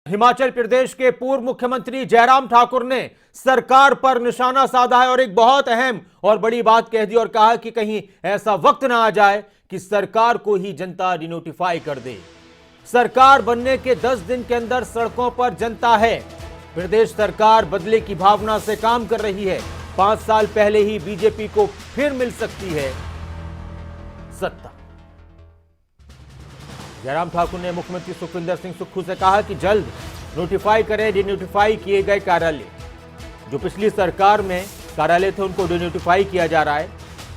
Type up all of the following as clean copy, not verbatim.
हिमाचल प्रदेश के पूर्व मुख्यमंत्री जयराम ठाकुर ने सरकार पर निशाना साधा है और एक बहुत अहम और बड़ी बात कह दी और कहा कि कहीं ऐसा वक्त ना आ जाए कि सरकार को ही जनता डिनोटिफाई कर दे। सरकार बनने के 10 दिन के अंदर सड़कों पर जनता है। प्रदेश सरकार बदले की भावना से काम कर रही है। 5 साल पहले ही बीजेपी को फिर मिल सकती है सत्ता। जयराम ठाकुर ने मुख्यमंत्री सुखविंदर सिंह सुक्खू से कहा कि जल्द नोटिफाई करें डिनोटिफाई किए गए कार्यालय। जो पिछली सरकार में कार्यालय थे उनको डिनोटिफाई किया जा रहा है।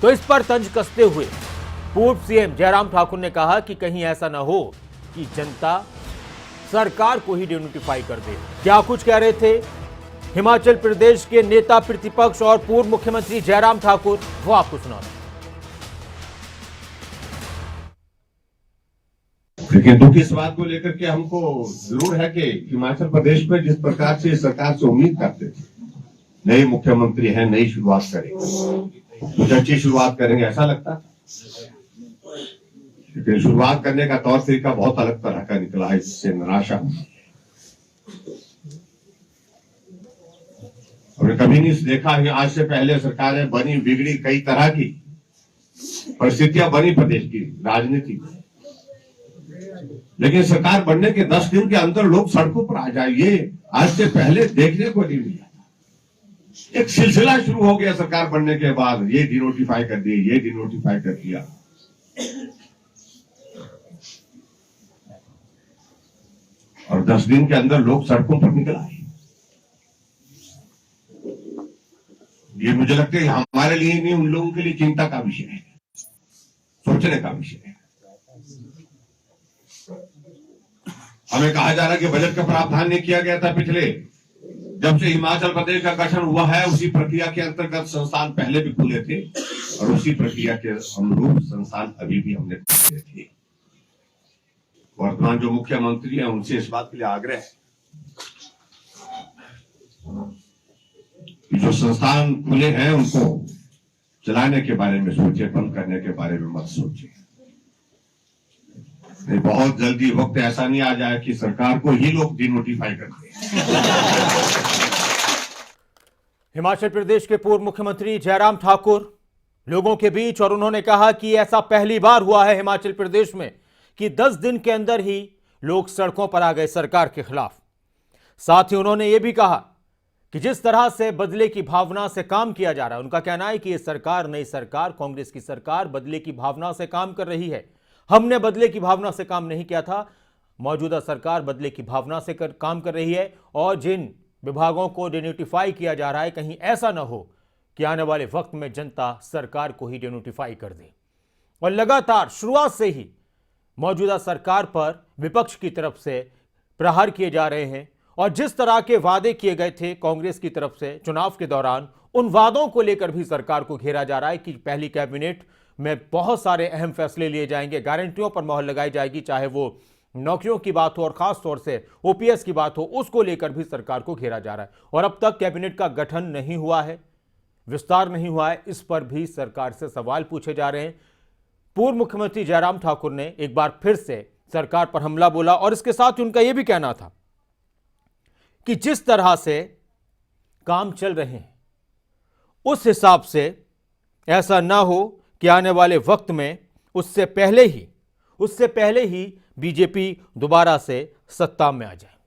तो इस पर तंज कसते हुए पूर्व सीएम जयराम ठाकुर ने कहा कि कहीं ऐसा ना हो कि जनता सरकार को ही डिनोटिफाई कर दे। क्या कुछ कह रहे थे हिमाचल प्रदेश के नेता प्रतिपक्ष और पूर्व मुख्यमंत्री जयराम ठाकुर, वो आपको सुना। लेकिन दुख इस बात को लेकर के हमको जरूर है कि हिमाचल प्रदेश में जिस प्रकार से सरकार से उम्मीद करते थे, नए मुख्यमंत्री हैं, नई शुरुआत करेंगे, कुछ अच्छी शुरुआत करेंगे ऐसा लगता था। लेकिन शुरुआत करने का तौर तरीका बहुत अलग तरह का निकला। इससे निराशा हमने कभी नहीं देखा है। आज से पहले सरकारें बनी बिगड़ी, कई तरह की परिस्थितियां बनी प्रदेश की राजनीति में, लेकिन सरकार बनने के 10 दिन के अंदर लोग सड़कों पर आ जाए, ये आज से पहले देखने को नहीं मिला। एक सिलसिला शुरू हो गया सरकार बनने के बाद, ये डिनोटिफाई कर दिए, ये डिनोटिफाई कर दिया। और 10 दिन के अंदर लोग सड़कों पर निकल आए। ये मुझे लगता है हमारे लिए नहीं, उन लोगों के लिए चिंता का विषय है, सोचने का विषय है। हमें कहा जा रहा है कि बजट का प्रावधान नहीं किया गया था पिछले, जब से हिमाचल प्रदेश का गठन हुआ है उसी प्रक्रिया के अंतर्गत संस्थान पहले भी खुले थे और उसी प्रक्रिया के अनुरूप संस्थान अभी भी हमने खुले थे। वर्तमान जो मुख्यमंत्री है उनसे इस बात के लिए आग्रह है कि जो संस्थान खुले हैं उनको चलाने के बारे में सोचे, बंद करने के बारे में मत सोचे। नहीं, बहुत जल्दी वक्त ऐसा नहीं आ जाए कि सरकार को ही लोग डिनोटिफाई कर दें। हिमाचल प्रदेश के पूर्व मुख्यमंत्री जयराम ठाकुर लोगों के बीच, और उन्होंने कहा कि ऐसा पहली बार हुआ है हिमाचल प्रदेश में कि 10 दिन के अंदर ही लोग सड़कों पर आ गए सरकार के खिलाफ। साथ ही उन्होंने यह भी कहा कि जिस तरह से बदले की भावना से काम किया जा रहा है, उनका कहना है कि यह सरकार, नई सरकार, कांग्रेस की सरकार बदले की भावना से काम कर रही है। हमने बदले की भावना से काम नहीं किया था, मौजूदा सरकार बदले की भावना से काम कर रही है। और जिन विभागों को डिनोटिफाई किया जा रहा है, कहीं ऐसा ना हो कि आने वाले वक्त में जनता सरकार को ही डिनोटिफाई कर दे। और लगातार शुरुआत से ही मौजूदा सरकार पर विपक्ष की तरफ से प्रहार किए जा रहे हैं और जिस तरह के वादे किए गए थे कांग्रेस की तरफ से चुनाव के दौरान, उन वादों को लेकर भी सरकार को घेरा जा रहा है कि पहली कैबिनेट में बहुत सारे अहम फैसले लिए जाएंगे, गारंटियों पर मोहर लगाई जाएगी, चाहे वो नौकरियों की बात हो और खास तौर से ओपीएस की बात हो, उसको लेकर भी सरकार को घेरा जा रहा है। और अब तक कैबिनेट का गठन नहीं हुआ है, विस्तार नहीं हुआ है, इस पर भी सरकार से सवाल पूछे जा रहे हैं। पूर्व मुख्यमंत्री जयराम ठाकुर ने एक बार फिर से सरकार पर हमला बोला और इसके साथ उनका यह भी कहना था कि जिस तरह से काम चल रहे हैं उस हिसाब से ऐसा ना हो कि आने वाले वक्त में उससे पहले ही बीजेपी दोबारा से सत्ता में आ जाए।